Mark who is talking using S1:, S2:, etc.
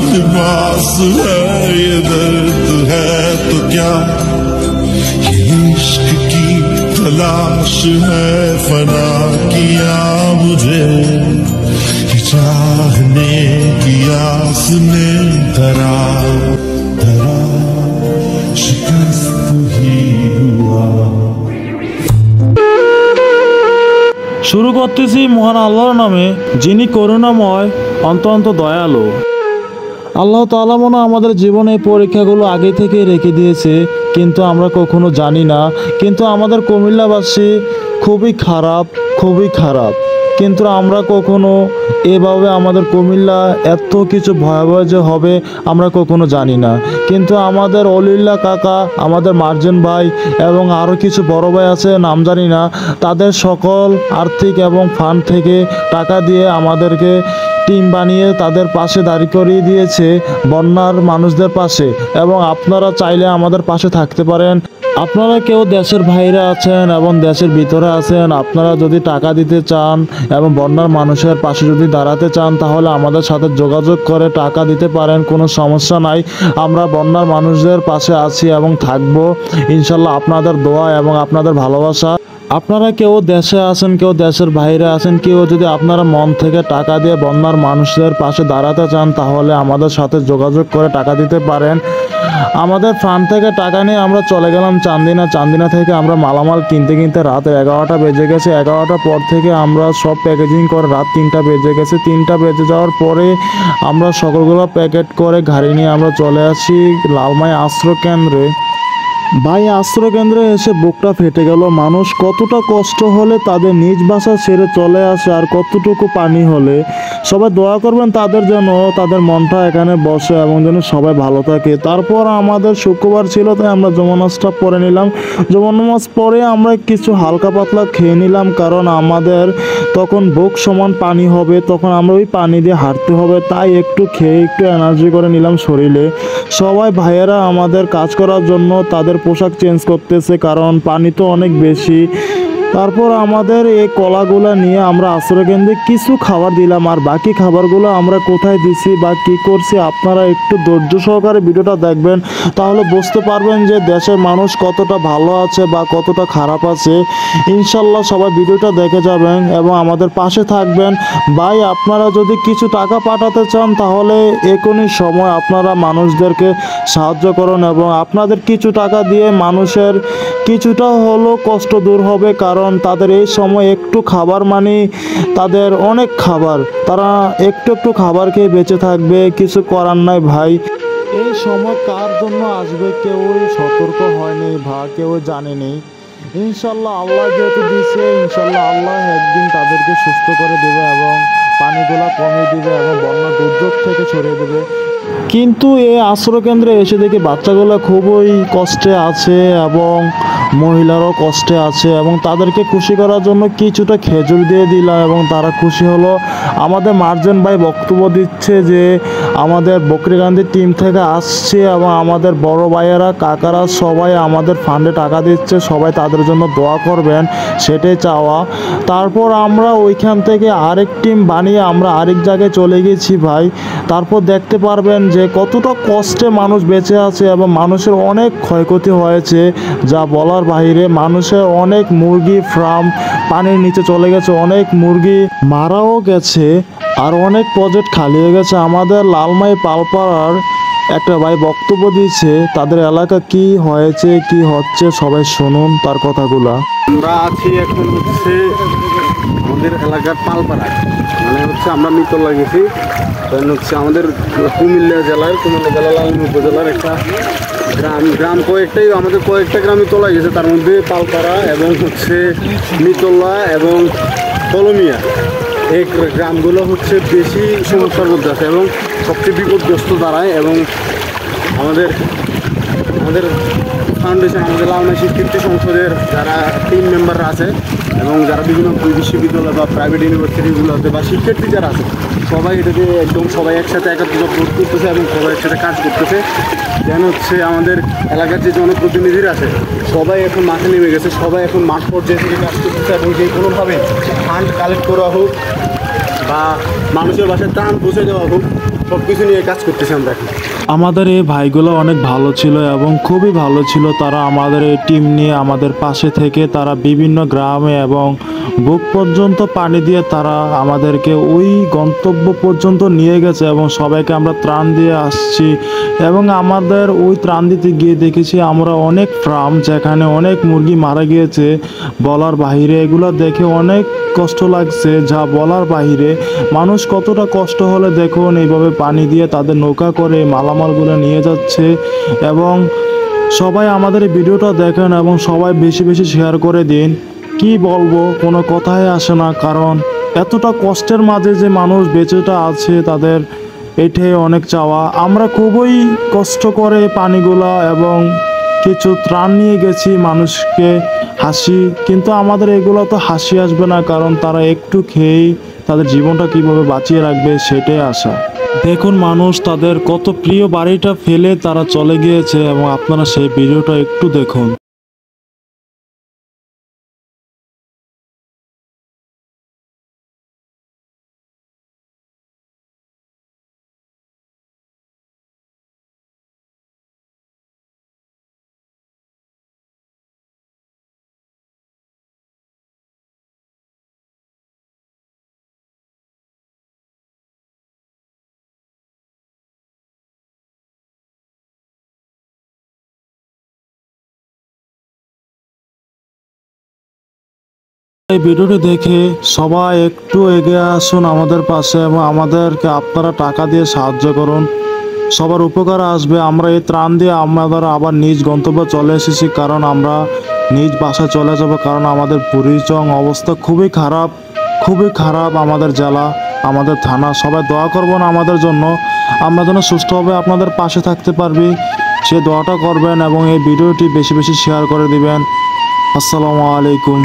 S1: लिबास है ये दर्द है तो क्या, ये इश्क की तलाश है फना किया मुझे, ये चाहने की आस ने धरा धरा शिकस्त ही हुआ।
S2: শুরু করতেছি মহান আল্লাহর নামে, যিনি করুণাময় অত্যন্ত দয়ালু। আল্লাহ তাআলা মনে আমাদের জীবনে এই পরীক্ষাগুলো আগে থেকে রেখে দিয়েছে, কিন্তু আমরা কখনো জানি না। কিন্তু আমাদের কুমিল্লাবাসী খুবই খারাপ, কিন্তু আমরা কখনো এভাবে আমাদের কুমিল্লা এত কিছু ভয়াবহ যে হবে আমরা কখনো জানি না। কিন্তু আমাদের অলিউল্লাহ কাকা, আমাদের মার্জেন ভাই এবং আরও কিছু বড় ভাই আছে, নাম জানি না, তাদের সকল আর্থিক এবং ফান্ড থেকে টাকা দিয়ে আমাদেরকে টিম বানিয়ে তাদের পাশে দাঁড় করিয়ে দিয়েছে, বন্যার মানুষদের পাশে। এবং আপনারা চাইলে আমাদের পাশে থাকতে পারেন। আপনারা কেউ দেশের বাইরে আছেন এবং দেশের ভিতরে আছেন, আপনারা যদি টাকা দিতে চান এবং বন্যার মানুষের পাশে যদি দাঁড়াতে চান, তাহলে আমাদের সাথে যোগাযোগ করে টাকা দিতে পারেন, কোনো সমস্যা নাই। আমরা বন্যার মানুষদের পাশে আছি এবং থাকবো ইনশাল্লাহ। আপনাদের দোয়া এবং আপনাদের ভালোবাসা। আপনারা কেউ দেশে আছেন, কেউ দেশের বাইরে আছেন, কেউ যদি আপনারা মন থেকে টাকা দিয়ে বন্যার মানুষদের পাশে দাঁড়াতে চান, তাহলে আমাদের সাথে যোগাযোগ করে টাকা দিতে পারেন। আমাদের ফান্ড থেকে টাকা নিয়ে আমরা চলে গেলাম চান্দিনা থেকে আমরা মালামাল কিনতে রাত 11টা বেজে গেছে। 11টার পর থেকে আমরা সব প্যাকেজিং করে রাত 3টা বেজে গেছে। 3টা বেজে যাওয়ার পরে আমরা সকলগুলো প্যাকেট করে গাড়ি নিয়ে আমরা চলে আসি লালমাই আশ্রয় কেন্দ্রে। ভাই, আশ্রয় কেন্দ্রে এসে বুকটা ফেটে গেল। মানুষ কতটা কষ্ট হলে তাদের নিজ বাসা ছেড়ে চলে আসে, আর কতটুকু পানি হলে। সবাই দোয়া করবেন তাদের জন্য, তাদের মনটা এখানে বসে এবং যেন সবাই ভালো থাকে। তারপর আমাদের শুক্রবার ছিল, তাই আমরা জমা নামাজটা পড়ে নিলাম। জমা নামাজ পরে আমরা কিছু হালকা পাতলা খেয়ে নিলাম, কারণ আমাদের তখন বুক সমান পানি হবে, তখন আমরা ওই পানি দিয়ে হাঁটতে হবে, তাই একটু খেয়ে একটু এনার্জি করে নিলাম শরীরে। সবাই ভাইয়েরা আমাদের কাজ করার জন্য তাদের পোশাক চেঞ্জ করতেছে, কারণ পানি তো অনেক বেশি। তারপর আমাদের এই কলাগুলো নিয়ে আমরা আশ্রয়কেন্দ্রে কিছু খাবার দিলাম, আর বাকি খাবারগুলো আমরা কোথায় দিছি বা কী করছি আপনারা একটু ধৈর্য সহকারে ভিডিওটা দেখবেন, তাহলে বুঝতে পারবেন যে দেশের মানুষ কতটা ভালো আছে বা কতটা খারাপ আছে। ইনশাল্লাহ সবাই ভিডিওটা দেখে যাবেন এবং আমাদের পাশে থাকবেন। ভাই, আপনারা যদি কিছু টাকা পাঠাতে চান, তাহলে এখনই সময় আপনারা মানুষদেরকে সাহায্য করুন এবং আপনাদের কিছু টাকা দিয়ে মানুষের কিছুটা হলেও কষ্ট দূর হবে, কারণ তাদের এই সময় একটু খাবার মানে তাদের অনেক খাবার, তারা একটু একটু খাবার খেয়ে বেঁচে থাকবে, কিছু করার নাই ভাই। এই সময় কার জন্য আসবে কেউই সতর্ক হয়নি বা কেউ জানেনি। ইনশাল্লাহ আল্লাহ যেহেতু দিচ্ছে, ইনশাল্লাহ আল্লাহ একদিন তাদেরকে সুস্থ করে দেবে এবং পানিগুলা কমিয়ে দেবে এবং বন্যা দুর্যোগ থেকে সরিয়ে দেবে। কিন্তু এই আশ্রয়কেন্দ্রে এসে দেখি বাচ্চাগুলো খুবই কষ্টে আছে এবং মহিলারাও কষ্টে আছে, এবং তাদেরকে খুশি করার জন্য কিছুটা খেজুর দিয়ে দিলাম এবং তারা খুশি হলো। আমাদের মার্জেন ভাই বক্তব্য দিচ্ছে যে আমাদের বকরিকান্দির টিম থেকে আসছে এবং আমাদের বড় ভাইয়েরা কাকারা সবাই আমাদের ফান্ডে টাকা দিচ্ছে, সবাই তাদের জন্য দোয়া করবেন, সেটাই চাওয়া। তারপর আমরা ওইখান থেকে আরেক টিম বানিয়ে আমরা আরেক জায়গায় চলে গেছি ভাই। তারপর দেখতে পারবেন যে কতটা কষ্টে মানুষ বেঁচে আছে এবং মানুষের অনেক ক্ষয়ক্ষতি হয়েছে যা বলার বাইরে। মানুষের অনেক মুরগি ফার্ম পানির নিচে চলে গেছে, অনেক মুরগি মারাও গেছে, আর অনেক প্রজেক্ট খালি হয়ে গেছে। আমাদের লালমাই পালপাড়ার একটা ভাই বক্তব্য দিয়েছে তাদের এলাকা কি হয়েছে কি হচ্ছে, সবাই শুনুন তার কথাগুলা।
S3: আমরা আছি এখন হচ্ছে আমাদের এলাকার পালপাড়া, মানে হচ্ছে আমরা মিতলা গেছি, কারণ হচ্ছে আমাদের কুমিল্লা জেলার লালমাই উপজেলার একটা গ্রাম কয়েকটাই, আমাদের কয়েকটা গ্রামই তোলা গেছে, তার মধ্যে পালপাড়া এবং হচ্ছে মিতলা এবং কলমিয়া, এই গ্রামগুলো হচ্ছে বেশি সমস্যার মধ্যে আছে এবং সবচেয়ে বিপদগ্রস্ত দাঁড়ায়। এবং আমাদের ফাউন্ডেশন, আমাদের লালমাই স্বীকৃতি সংসদের যারা টিম মেম্বাররা আছে এবং যারা বিভিন্ন বিশ্ববিদ্যালয় বা প্রাইভেট ইউনিভার্সিটিগুলোতে বা শিক্ষার্থী যারা আছে, সবাই এটাকে একদম সবাই একসাথে একত্রিত করতেছে এবং সবাই একসাথে কাজ করতেছে। যেন হচ্ছে আমাদের এলাকার যে জনপ্রতিনিধিরা আছে সবাই এখন মাঠে নেমে গেছে, সবাই এখন মাঠ পর্যায়ে থেকে কাজ করতেছে এবং যে কোনোভাবে ফান্ড কালেক্ট করা হোক বা মানুষের বাসায় ত্রাণ পৌঁছে দেওয়া হোক, সব কিছু নিয়ে কাজ করতেছি আমরা এখন।
S2: আমাদের এই ভাইগুলো অনেক ভালো ছিল এবং খুবই ভালো ছিল। তারা আমাদের এই টিম নিয়ে আমাদের পাশে থেকে তারা বিভিন্ন গ্রামে এবং বুক পর্যন্ত পানি দিয়ে তারা আমাদেরকে ওই গন্তব্য পর্যন্ত নিয়ে গেছে এবং সবাইকে আমরা ত্রাণ দিয়ে আসছি। এবং আমাদের ওই ত্রাণ দিতে গিয়ে দেখেছি আমরা অনেক ফার্ম যেখানে অনেক মুরগি মারা গিয়েছে বলার বাহিরে। এগুলো দেখে অনেক কষ্ট লাগছে, যা বলার বাহিরে। মানুষ কতটা কষ্ট হলে দেখুন এইভাবে পানি দিয়ে তাদের নৌকা করে মালামালগুলো নিয়ে যাচ্ছে। এবং সবাই আমাদের এই ভিডিওটা দেখেন এবং সবাই বেশি বেশি শেয়ার করে দিন। কি বলবো, কোনো কথাই আসে না, কারণ এতটা কষ্টের মাঝে যে মানুষ বেঁচেটা আছে তাদের এটাই অনেক চাওয়া। আমরা খুবই কষ্ট করে পানিগুলা এবং কিছু ত্রাণ নিয়ে গেছি মানুষকে হাসি, কিন্তু আমাদের এগুলো তো হাসি আসবে না, কারণ তারা একটু খেয়েই তাদের জীবনটা কিভাবে বাঁচিয়ে রাখবে সেটাই আশা। দেখুন মানুষ তাদের কত প্রিয় বাড়িটা ফেলে তারা চলে গিয়েছে এবং আপনারা সেই ভিডিওটা একটু দেখুন। এই ভিডিওটি দেখে সবাই একটু এগিয়ে আসুন আমাদের পাশে এবং আমাদেরকে আপনারা টাকা দিয়ে সাহায্য করুন, সবার উপকার আসবে। আমরা এই ত্রাণ দিয়ে আমরা আবার নিজ গন্তব্যে চলে এসেছি, কারণ আমরা নিজ বাসায় চলে যাব, কারণ আমাদের বুড়িচং অবস্থা খুবই খারাপ, খুবই খারাপ। আমাদের জেলা, আমাদের থানা, সবাই দোয়া করবেন আমাদের জন্য, আমরা যেন সুস্থভাবে আপনাদের পাশে থাকতে পারবি সে দোয়াটা করবেন এবং এই ভিডিওটি বেশি বেশি শেয়ার করে দিবেন। আসসালামু আলাইকুম।